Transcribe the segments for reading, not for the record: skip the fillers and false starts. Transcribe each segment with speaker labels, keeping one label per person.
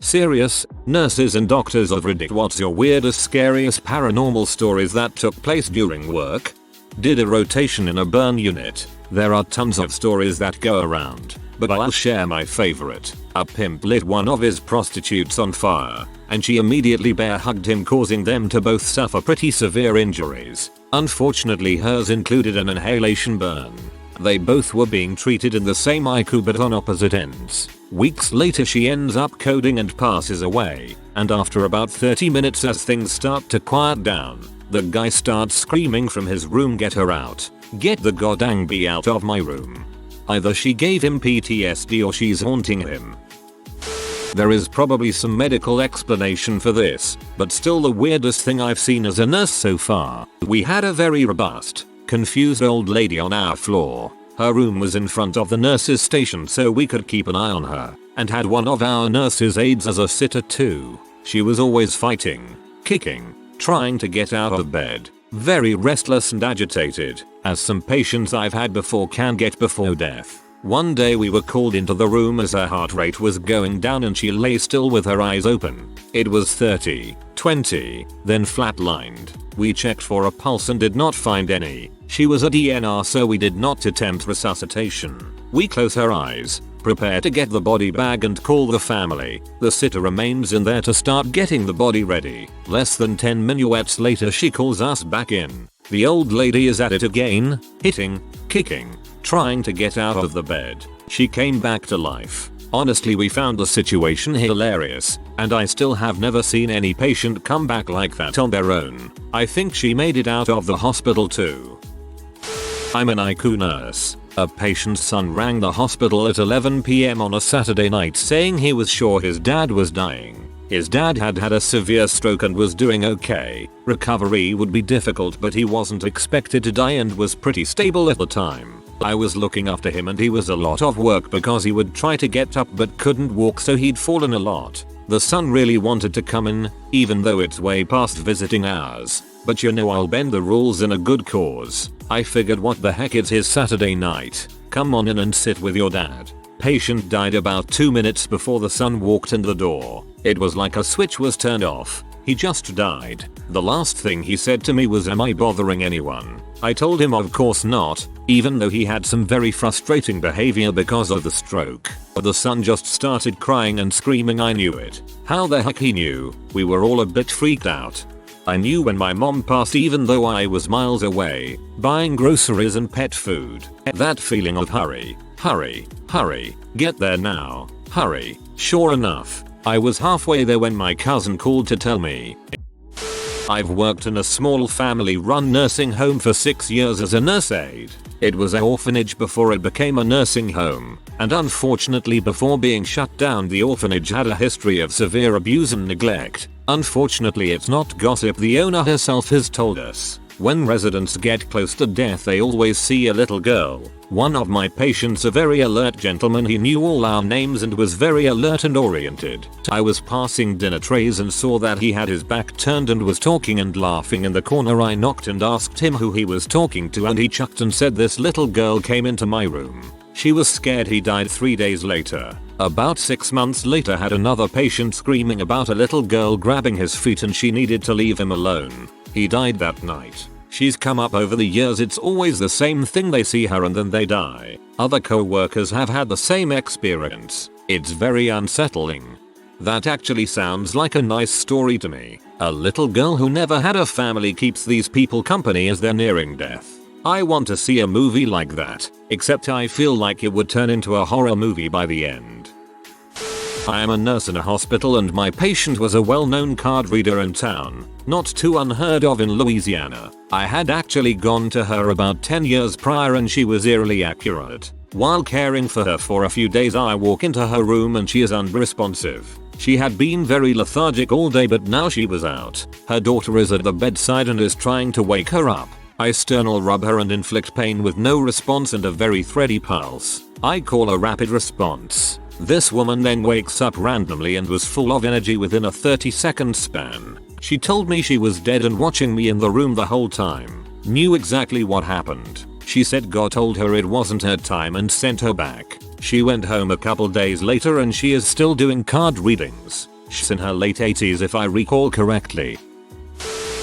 Speaker 1: Serious, nurses and doctors of Reddit, what's your weirdest, scariest paranormal stories that took place during work? Did a rotation in a burn unit. There are tons of stories that go around, but I'll share my favorite. A pimp lit one of his prostitutes on fire, and she immediately bear hugged him, causing them to both suffer pretty severe injuries. Unfortunately, hers included an inhalation burn. They both were being treated in the same ICU but on opposite ends. Weeks later she ends up coding and passes away, and after about 30 minutes, as things start to quiet down, the guy starts screaming from his room, "Get her out. Get the goddamn bee out of my room." Either she gave him PTSD or she's haunting him. There is probably some medical explanation for this, but still the weirdest thing I've seen as a nurse so far. We had a very robust, confused old lady on our floor. Her room was in front of the nurse's station so we could keep an eye on her, and had one of our nurse's aides as a sitter too. She was always fighting, kicking, trying to get out of bed. Very restless and agitated, as some patients I've had before can get before death. One day we were called into the room as her heart rate was going down and she lay still with her eyes open. It was 30, 20, then flatlined. We checked for a pulse and did not find any. She was a DNR, so we did not attempt resuscitation. We close her eyes, prepare to get the body bag and call the family. The sitter remains in there to start getting the body ready. Less than 10 minutes later she calls us back in. The old lady is at it again, hitting, kicking, trying to get out of the bed. She came back to life. Honestly, we found the situation hilarious, and I still have never seen any patient come back like that on their own. I think she made it out of the hospital too. I'm an ICU nurse. A patient's son rang the hospital at 11 PM on a Saturday night saying he was sure his dad was dying. His dad had had a severe stroke and was doing okay. Recovery would be difficult, but he wasn't expected to die and was pretty stable at the time. I was looking after him and he was a lot of work because he would try to get up but couldn't walk, so he'd fallen a lot. The son really wanted to come in, even though it's way past visiting hours. But you know, I'll bend the rules in a good cause. I figured, what the heck, it's his Saturday night. Come on in and sit with your dad. Patient died about 2 minutes before the son walked in the door. It was like a switch was turned off. He just died. The last thing he said to me was, "Am I bothering anyone?" I told him of course not, even though he had some very frustrating behavior because of the stroke. The son just started crying and screaming. I knew it. How the heck he knew? We were all a bit freaked out. I knew when my mom passed, even though I was miles away, buying groceries and pet food. That feeling of hurry, hurry, hurry, get there now, hurry. Sure enough, I was halfway there when my cousin called to tell me. I've worked in a small family-run nursing home for 6 years as a nurse aide. It was an orphanage before it became a nursing home, and unfortunately before being shut down the orphanage had a history of severe abuse and neglect. Unfortunately, it's not gossip, the owner herself has told us. When residents get close to death they always see a little girl. One of my patients, a very alert gentleman, he knew all our names and was very alert and oriented. I was passing dinner trays and saw that he had his back turned and was talking and laughing in the corner. I knocked and asked him who he was talking to, and he chuckled and said, "This little girl came into my room. She was scared." He died 3 days later. About 6 months later, had another patient screaming about a little girl grabbing his feet and she needed to leave him alone. He died that night. She's come up over the years, it's always the same thing, they see her and then they die. Other co-workers have had the same experience. It's very unsettling. That actually sounds like a nice story to me. A little girl who never had a family keeps these people company as they're nearing death. I want to see a movie like that, except I feel like it would turn into a horror movie by the end. I am a nurse in a hospital and my patient was a well-known card reader in town, not too unheard of in Louisiana. I had actually gone to her about 10 years prior and she was eerily accurate. While caring for her for a few days, I walk into her room and she is unresponsive. She had been very lethargic all day, but now she was out. Her daughter is at the bedside and is trying to wake her up. I sternal rub her and inflict pain with no response and a very thready pulse. I call a rapid response. This woman then wakes up randomly and was full of energy within a 30-second span. She told me she was dead and watching me in the room the whole time. Knew exactly what happened. She said God told her it wasn't her time and sent her back. She went home a couple days later and she is still doing card readings. She's in her late 80s if I recall correctly.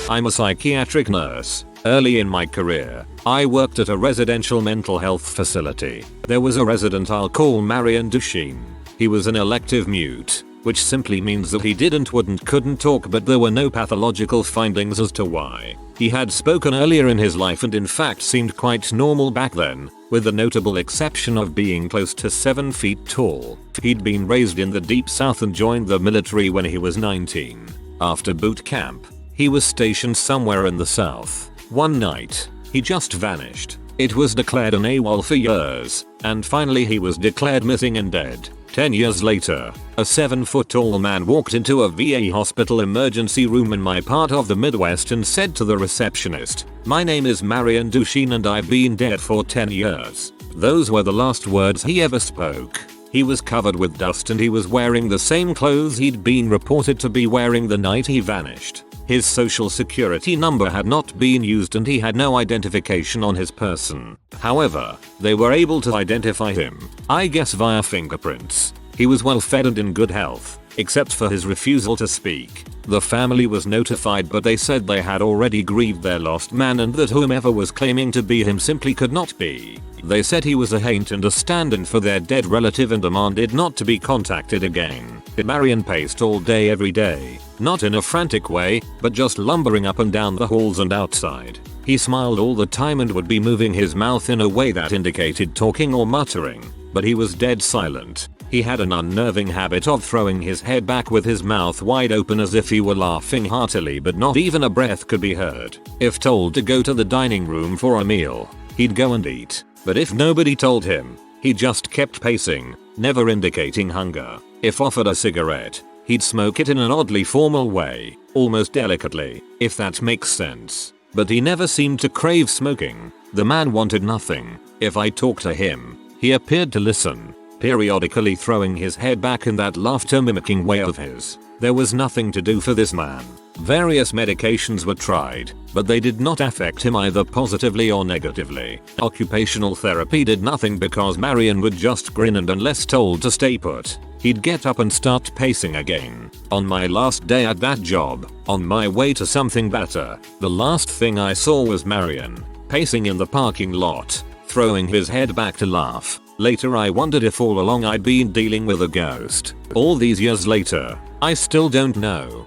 Speaker 1: I'm a psychiatric nurse. Early in my career, I worked at a residential mental health facility. There was a resident I'll call Marion Duchesne. He was an elective mute, which simply means that he couldn't talk, but there were no pathological findings as to why. He had spoken earlier in his life and in fact seemed quite normal back then, with the notable exception of being close to 7 feet tall. He'd been raised in the deep south and joined the military when he was 19. After boot camp, he was stationed somewhere in the south. One night, he just vanished. It was declared an AWOL for years, and finally he was declared missing and dead. 10 years later, a 7-foot-tall man walked into a VA hospital emergency room in my part of the Midwest and said to the receptionist, "My name is Marion Duchesne and I've been dead for 10 years. Those were the last words he ever spoke. He was covered with dust and he was wearing the same clothes he'd been reported to be wearing the night he vanished. His social security number had not been used and he had no identification on his person. However, they were able to identify him, I guess via fingerprints. He was well fed and in good health, except for his refusal to speak. The family was notified but they said they had already grieved their lost man and that whomever was claiming to be him simply could not be. They said he was a haint and a stand-in for their dead relative and demanded not to be contacted again." Marion paced all day every day, not in a frantic way, but just lumbering up and down the halls and outside. He smiled all the time and would be moving his mouth in a way that indicated talking or muttering, but he was dead silent. He had an unnerving habit of throwing his head back with his mouth wide open as if he were laughing heartily, but not even a breath could be heard. If told to go to the dining room for a meal, he'd go and eat, but if nobody told him, he just kept pacing, never indicating hunger. If offered a cigarette, he'd smoke it in an oddly formal way, almost delicately, if that makes sense. But he never seemed to crave smoking. The man wanted nothing. If I talked to him, he appeared to listen, periodically throwing his head back in that laughter-mimicking way of his. There was nothing to do for this man. Various medications were tried, but they did not affect him either positively or negatively. Occupational therapy did nothing because Marion would just grin and unless told to stay put, he'd get up and start pacing again. On my last day at that job, on my way to something better, the last thing I saw was Marion, pacing in the parking lot, throwing his head back to laugh. Later I wondered if all along I'd been dealing with a ghost. All these years later, I still don't know.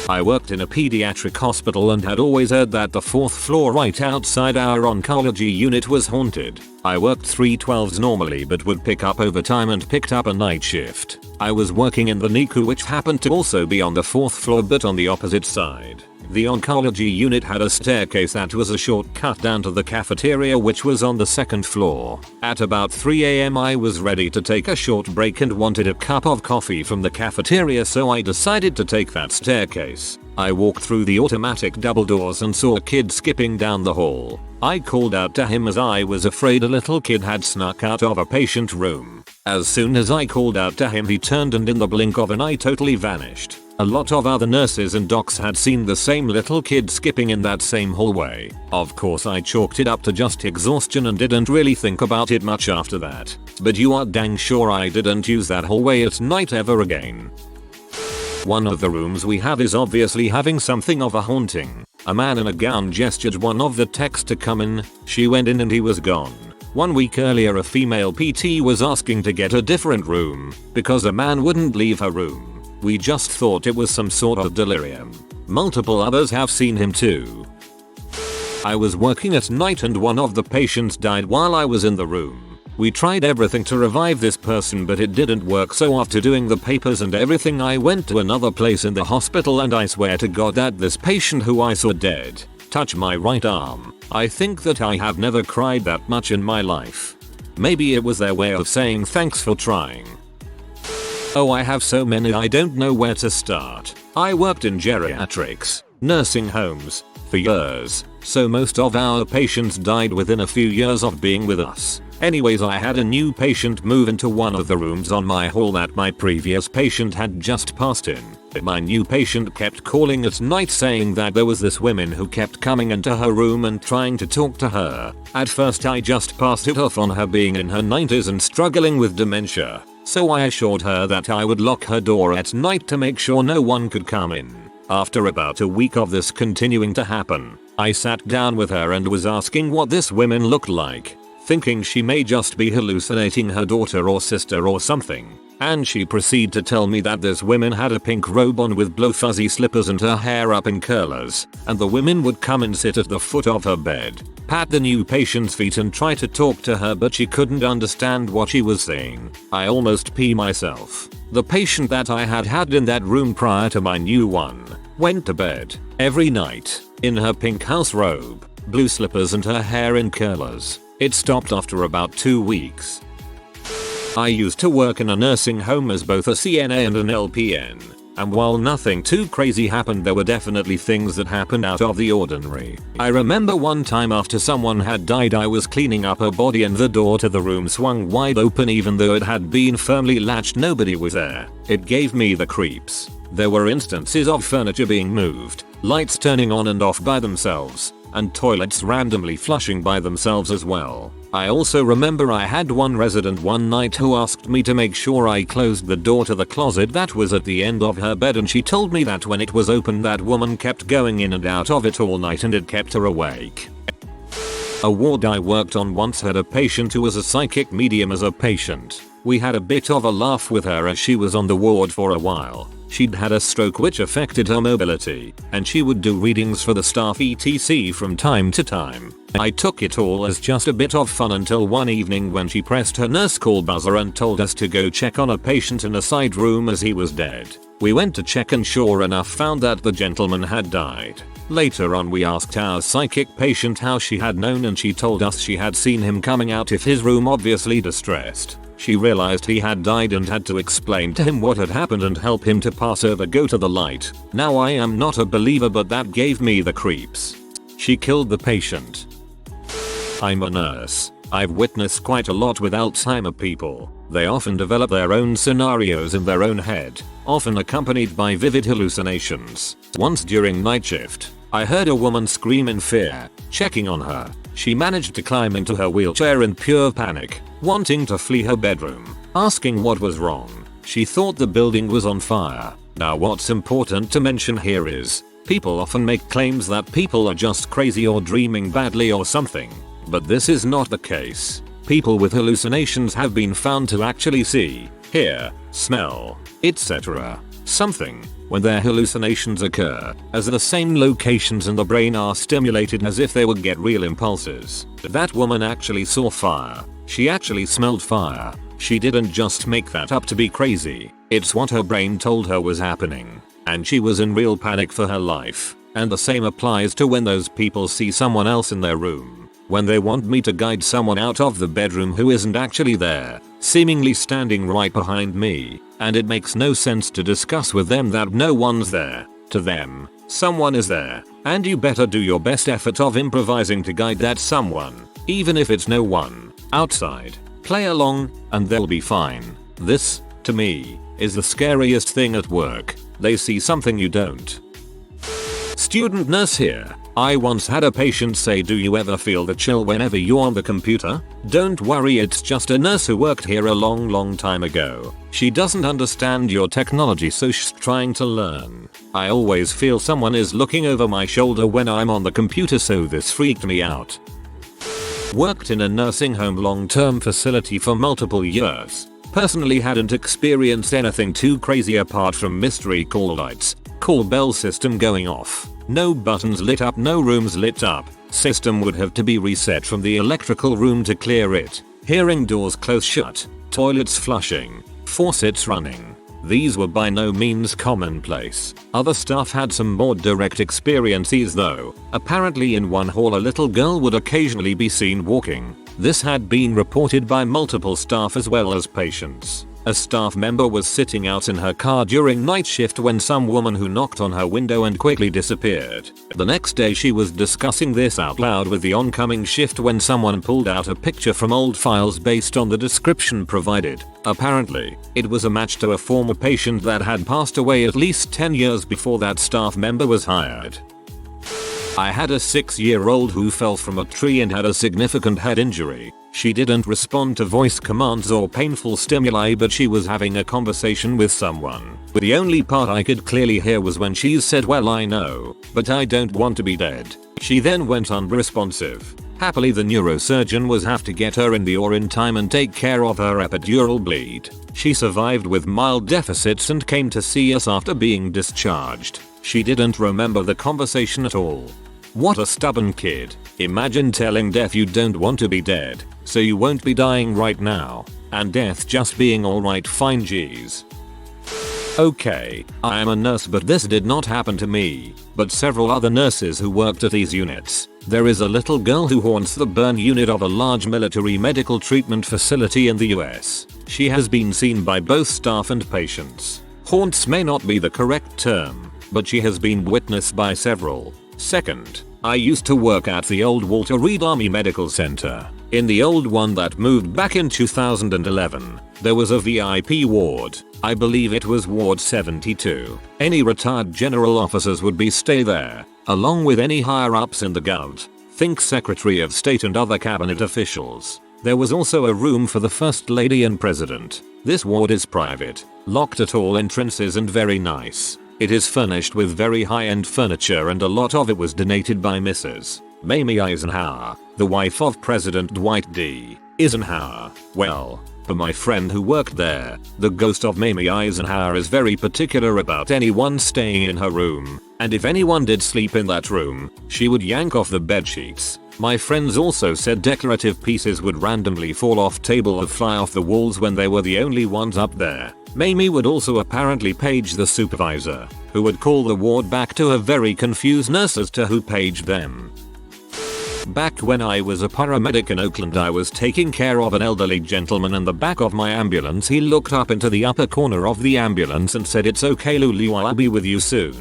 Speaker 1: I worked in a pediatric hospital and had always heard that the 4th floor right outside our oncology unit was haunted. I worked 3/12s normally but would pick up overtime and picked up a night shift. I was working in the NICU, which happened to also be on the 4th floor but on the opposite side. The oncology unit had a staircase that was a shortcut down to the cafeteria, which was on the 2nd floor. At about 3 AM I was ready to take a short break and wanted a cup of coffee from the cafeteria, so I decided to take that staircase. I walked through the automatic double doors and saw a kid skipping down the hall. I called out to him as I was afraid a little kid had snuck out of a patient room. As soon as I called out to him, he turned and in the blink of an eye totally vanished. A lot of other nurses and docs had seen the same little kid skipping in that same hallway. Of course I chalked it up to just exhaustion and didn't really think about it much after that. But you are dang sure I didn't use that hallway at night ever again. One of the rooms we have is obviously having something of a haunting. A man in a gown gestured one of the techs to come in. She went in and he was gone. 1 week earlier a female PT was asking to get a different room because a man wouldn't leave her room. We just thought it was some sort of delirium. Multiple others have seen him too. I was working at night and one of the patients died while I was in the room. We tried everything to revive this person but it didn't work, so after doing the papers and everything I went to another place in the hospital, and I swear to God that this patient who I saw dead touched my right arm. I think that I have never cried that much in my life. Maybe it was their way of saying thanks for trying. Oh, I have so many I don't know where to start. I worked in geriatrics, nursing homes, for years, so most of our patients died within a few years of being with us. Anyways, I had a new patient move into one of the rooms on my hall that my previous patient had just passed in. My new patient kept calling at night saying that there was this woman who kept coming into her room and trying to talk to her. At first I just passed it off on her being in her 90s and struggling with dementia. So I assured her that I would lock her door at night to make sure no one could come in. After about a week of this continuing to happen, I sat down with her and was asking what this woman looked like, thinking she may just be hallucinating her daughter or sister or something. And she proceeded to tell me that this woman had a pink robe on with blue fuzzy slippers and her hair up in curlers, and the women would come and sit at the foot of her bed, pat the new patient's feet and try to talk to her, but she couldn't understand what she was saying. I almost pee myself. The patient that I had in that room prior to my new one went to bed every night in her pink house robe, blue slippers and her hair in curlers. It stopped after about 2 weeks. I used to work in a nursing home as both a CNA and an LPN, and while nothing too crazy happened, there were definitely things that happened out of the ordinary. I remember one time after someone had died, I was cleaning up her body and the door to the room swung wide open even though it had been firmly latched. Nobody was there. It gave me the creeps. There were instances of furniture being moved, lights turning on and off by themselves, and toilets randomly flushing by themselves as well. I also remember I had one resident one night who asked me to make sure I closed the door to the closet that was at the end of her bed, and she told me that when it was open that woman kept going in and out of it all night and it kept her awake. A ward I worked on once had a patient who was a psychic medium as a patient. We had a bit of a laugh with her as she was on the ward for a while. She'd had a stroke which affected her mobility, and she would do readings for the staff etc. from time to time. I took it all as just a bit of fun until one evening when she pressed her nurse call buzzer and told us to go check on a patient in a side room as he was dead. We went to check and sure enough found that the gentleman had died. Later on we asked our psychic patient how she had known, and she told us she had seen him coming out of his room obviously distressed. She realized he had died and had to explain to him what had happened and help him to pass over go to the light. Now I am not a believer, but that gave me the creeps. She killed the patient. I'm a nurse. I've witnessed quite a lot with Alzheimer people. They often develop their own scenarios in their own head, often accompanied by vivid hallucinations. Once during night shift, I heard a woman scream in fear. Checking on her, she managed to climb into her wheelchair in pure panic, wanting to flee her bedroom, asking what was wrong. She thought the building was on fire. Now what's important to mention here is, people often make claims that people are just crazy or dreaming badly or something, but this is not the case. People with hallucinations have been found to actually see, hear, smell, etc. something when their hallucinations occur, as the same locations in the brain are stimulated as if they would get real impulses. That woman actually saw fire. She actually smelled fire. She didn't just make that up to be crazy. It's what her brain told her was happening. And she was in real panic for her life. And the same applies to when those people see someone else in their room. When they want me to guide someone out of the bedroom who isn't actually there, seemingly standing right behind me, and it makes no sense to discuss with them that no one's there. To them, someone is there, and you better do your best effort of improvising to guide that someone, even if it's no one outside. Play along, and they'll be fine. This, to me, is the scariest thing at work. They see something you don't. Student nurse here. I once had a patient say, do you ever feel the chill whenever you're on the computer? Don't worry, it's just a nurse who worked here a long time ago. She doesn't understand your technology, so she's trying to learn. I always feel someone is looking over my shoulder when I'm on the computer, so this freaked me out. Worked in a nursing home long-term facility for multiple years. Personally hadn't experienced anything too crazy apart from mystery call lights, call bell system going off. No buttons lit up, no rooms lit up. System would have to be reset from the electrical room to clear it. Hearing doors close shut, toilets flushing, faucets running. These were by no means commonplace. Other staff had some more direct experiences though. Apparently in one hall a little girl would occasionally be seen walking. This had been reported by multiple staff as well as patients. A staff member was sitting out in her car during night shift when some woman who knocked on her window and quickly disappeared. The next day she was discussing this out loud with the oncoming shift when someone pulled out a picture from old files based on the description provided. Apparently, it was a match to a former patient that had passed away at least 10 years before that staff member was hired. I had a 6-year-old who fell from a tree and had a significant head injury. She didn't respond to voice commands or painful stimuli, but she was having a conversation with someone. The only part I could clearly hear was when she said, "Well, I know, but I don't want to be dead." She then went unresponsive. Happily, the neurosurgeon was have to get her in the OR in time and take care of her epidural bleed. She survived with mild deficits and came to see us after being discharged. She didn't remember the conversation at all. What a stubborn kid. Imagine telling death you don't want to be dead, so you won't be dying right now, and death just being alright, fine, geez. Okay, I am a nurse, but this did not happen to me, but several other nurses who worked at these units. There is a little girl who haunts the burn unit of a large military medical treatment facility in the US. She has been seen by both staff and patients. Haunts may not be the correct term, but she has been witnessed by several. Second, I used to work at the old Walter Reed Army Medical Center. In the old one that moved back in 2011, there was a VIP ward. I believe it was Ward 72. Any retired general officers would stay there, along with any higher ups in the Gov. Think Secretary of State and other cabinet officials. There was also a room for the First Lady and President. This ward is private, locked at all entrances and very nice. It is furnished with very high-end furniture and a lot of it was donated by Mrs. Mamie Eisenhower, the wife of President Dwight D. Eisenhower. Well, for my friend who worked there, the ghost of Mamie Eisenhower is very particular about anyone staying in her room, and if anyone did sleep in that room, she would yank off the bedsheets. My friends also said decorative pieces would randomly fall off table or fly off the walls when they were the only ones up there. Mamie would also apparently page the supervisor, who would call the ward back to a very confused nurse as to who paged them. Back when I was a paramedic in Oakland, I was taking care of an elderly gentleman in the back of my ambulance. He looked up into the upper corner of the ambulance and said, "It's okay, Lulu, I'll be with you soon."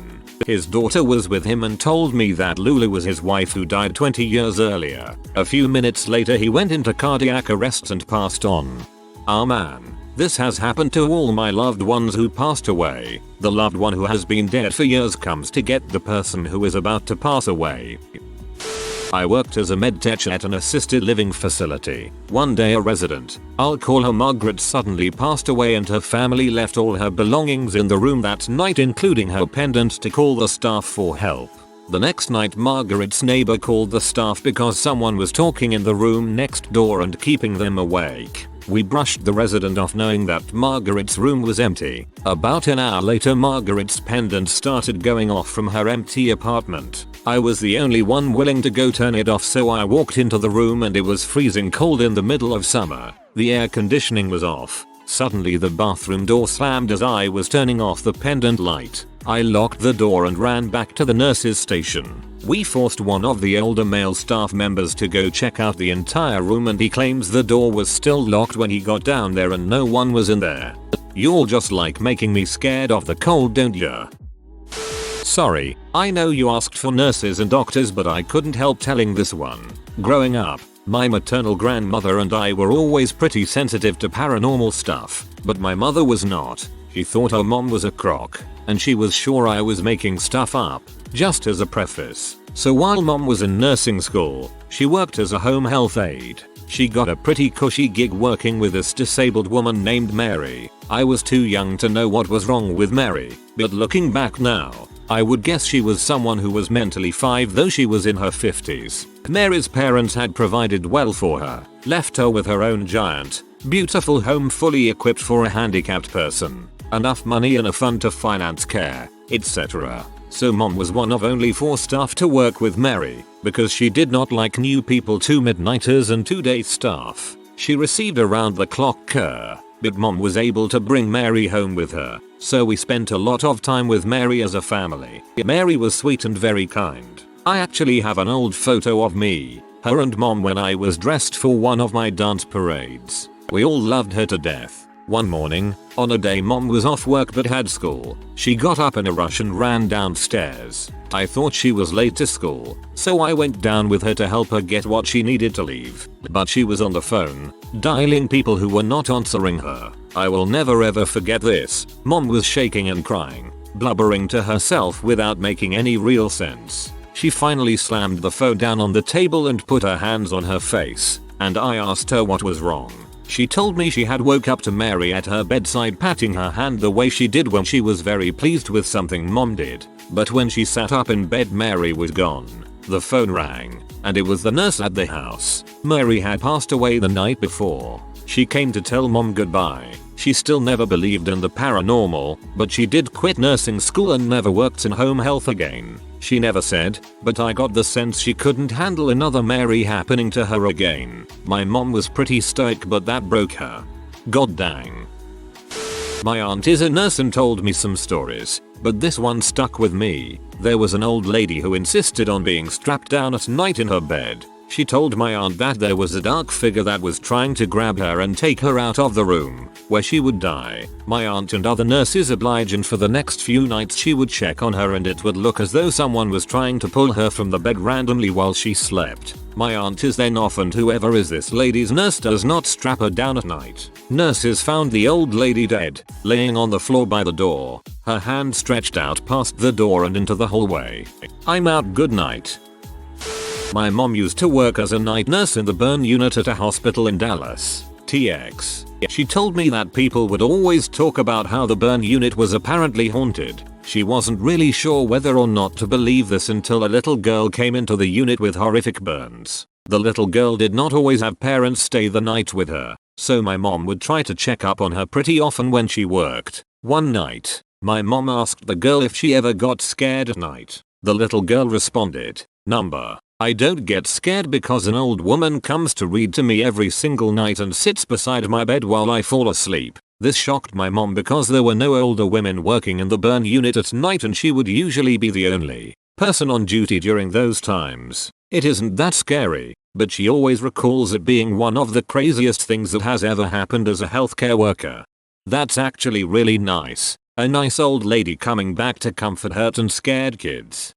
Speaker 1: His daughter was with him and told me that Lulu was his wife who died 20 years earlier. A few minutes later he went into cardiac arrest and passed on. Ah man. This has happened to all my loved ones who passed away. The loved one who has been dead for years comes to get the person who is about to pass away. I worked as a medtech at an assisted living facility. One day a resident, I'll call her Margaret, suddenly passed away and her family left all her belongings in the room that night, including her pendant, to call the staff for help. The next night Margaret's neighbor called the staff because someone was talking in the room next door and keeping them awake. We brushed the resident off knowing that Margaret's room was empty. About an hour later Margaret's pendant started going off from her empty apartment. I was the only one willing to go turn it off, so I walked into the room and it was freezing cold in the middle of summer. The air conditioning was off. Suddenly the bathroom door slammed as I was turning off the pendant light. I locked the door and ran back to the nurse's station. We forced one of the older male staff members to go check out the entire room and he claims the door was still locked when he got down there and no one was in there. You're just like making me scared of the cold, don't ya? Sorry, I know you asked for nurses and doctors, but I couldn't help telling this one. Growing up, my maternal grandmother and I were always pretty sensitive to paranormal stuff, but my mother was not. She thought her mom was a crock, and she was sure I was making stuff up. Just as a preface, so while mom was in nursing school, she worked as a home health aide. She got a pretty cushy gig working with this disabled woman named Mary. I was too young to know what was wrong with Mary, but looking back now, I would guess she was someone who was mentally 5, though she was in her 50s. Mary's parents had provided well for her, left her with her own giant, beautiful home fully equipped for a handicapped person, enough money and a fund to finance care, etc. So mom was one of only 4 staff to work with Mary, because she did not like new people, 2 midnighters and 2 day staff. She received around the clock care, but mom was able to bring Mary home with her, so we spent a lot of time with Mary as a family. Mary was sweet and very kind. I actually have an old photo of me, her and mom when I was dressed for one of my dance parades. We all loved her to death. One morning, on a day mom was off work but had school, she got up in a rush and ran downstairs. I thought she was late to school, so I went down with her to help her get what she needed to leave. But she was on the phone, dialing people who were not answering her. I will never ever forget this. Mom was shaking and crying, blubbering to herself without making any real sense. She finally slammed the phone down on the table and put her hands on her face, and I asked her what was wrong. She told me she had woke up to Mary at her bedside patting her hand the way she did when she was very pleased with something mom did. But when she sat up in bed, Mary was gone. The phone rang, and it was the nurse at the house. Mary had passed away the night before. She came to tell mom goodbye. She still never believed in the paranormal, but she did quit nursing school and never worked in home health again. She never said, but I got the sense she couldn't handle another Mary happening to her again. My mom was pretty stoic, but that broke her. God dang. My aunt is a nurse and told me some stories, but this one stuck with me. There was an old lady who insisted on being strapped down at night in her bed. She told my aunt that there was a dark figure that was trying to grab her and take her out of the room, where she would die. My aunt and other nurses obliged, and for the next few nights she would check on her and it would look as though someone was trying to pull her from the bed randomly while she slept. My aunt is then off and whoever is this lady's nurse does not strap her down at night. Nurses found the old lady dead, laying on the floor by the door, her hand stretched out past the door and into the hallway. I'm out, good night. My mom used to work as a night nurse in the burn unit at a hospital in Dallas, TX. She told me that people would always talk about how the burn unit was apparently haunted. She wasn't really sure whether or not to believe this until a little girl came into the unit with horrific burns. The little girl did not always have parents stay the night with her, so my mom would try to check up on her pretty often when she worked. One night, my mom asked the girl if she ever got scared at night. The little girl responded, "Number. I don't get scared because an old woman comes to read to me every single night and sits beside my bed while I fall asleep." This shocked my mom because there were no older women working in the burn unit at night and she would usually be the only person on duty during those times. It isn't that scary, but she always recalls it being one of the craziest things that has ever happened as a healthcare worker. That's actually really nice. A nice old lady coming back to comfort hurt and scared kids.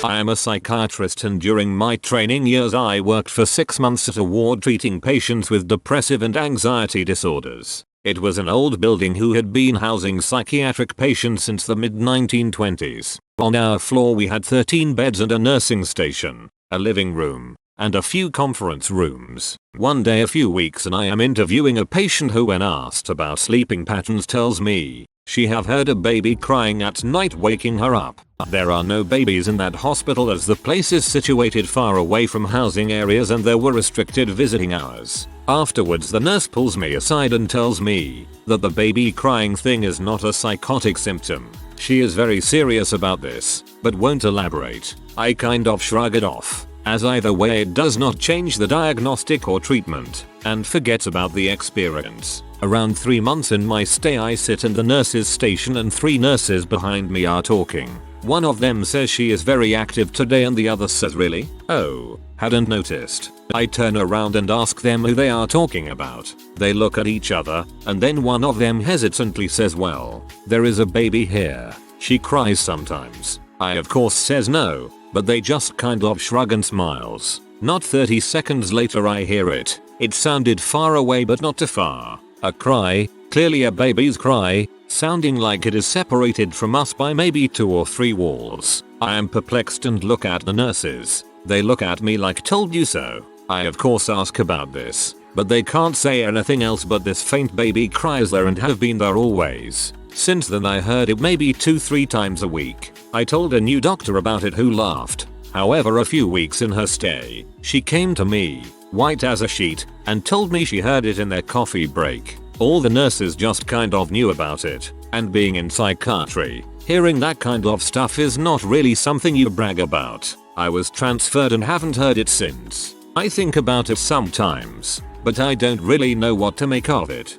Speaker 1: I am a psychiatrist and during my training years I worked for 6 months at a ward treating patients with depressive and anxiety disorders. It was an old building who had been housing psychiatric patients since the mid-1920s. On our floor we had 13 beds and a nursing station, a living room, and a few conference rooms. One day a few weeks and I am interviewing a patient who when asked about sleeping patterns tells me she have heard a baby crying at night waking her up. There are no babies in that hospital as the place is situated far away from housing areas and there were restricted visiting hours. Afterwards the nurse pulls me aside and tells me that the baby crying thing is not a psychotic symptom. She is very serious about this, but won't elaborate. I kind of shrug it off, as either way it does not change the diagnostic or treatment, and forget about the experience. Around 3 months in my stay I sit in the nurses station and 3 nurses behind me are talking. One of them says she is very active today and the other says really? Oh, hadn't noticed. I turn around and ask them who they are talking about. They look at each other, and then one of them hesitantly says, "Well, there is a baby here. She cries sometimes." I of course says no, but they just kind of shrug and smiles. Not 30 seconds later I hear it. It sounded far away but not too far. A cry, clearly a baby's cry, sounding like it is separated from us by maybe 2 or 3 walls. I am perplexed and look at the nurses. They look at me like told you so. I of course ask about this, but they can't say anything else but this faint baby cries there and have been there always. Since then I heard it maybe 2-3 times a week. I told a new doctor about it who laughed. However, a few weeks in her stay, she came to me, white as a sheet, and told me she heard it in their coffee break. All the nurses just kind of knew about it, and being in psychiatry, hearing that kind of stuff is not really something you brag about. I was transferred and haven't heard it since. I think about it sometimes, but I don't really know what to make of it.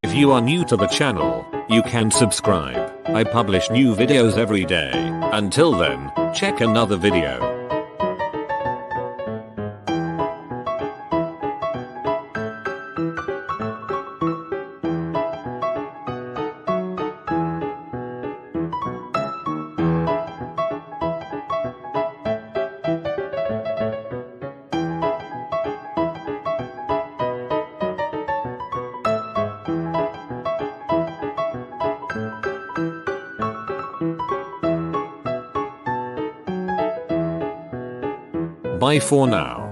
Speaker 1: If you are new to the channel, you can subscribe. I publish new videos every day. Until then, check another video. Bye for now.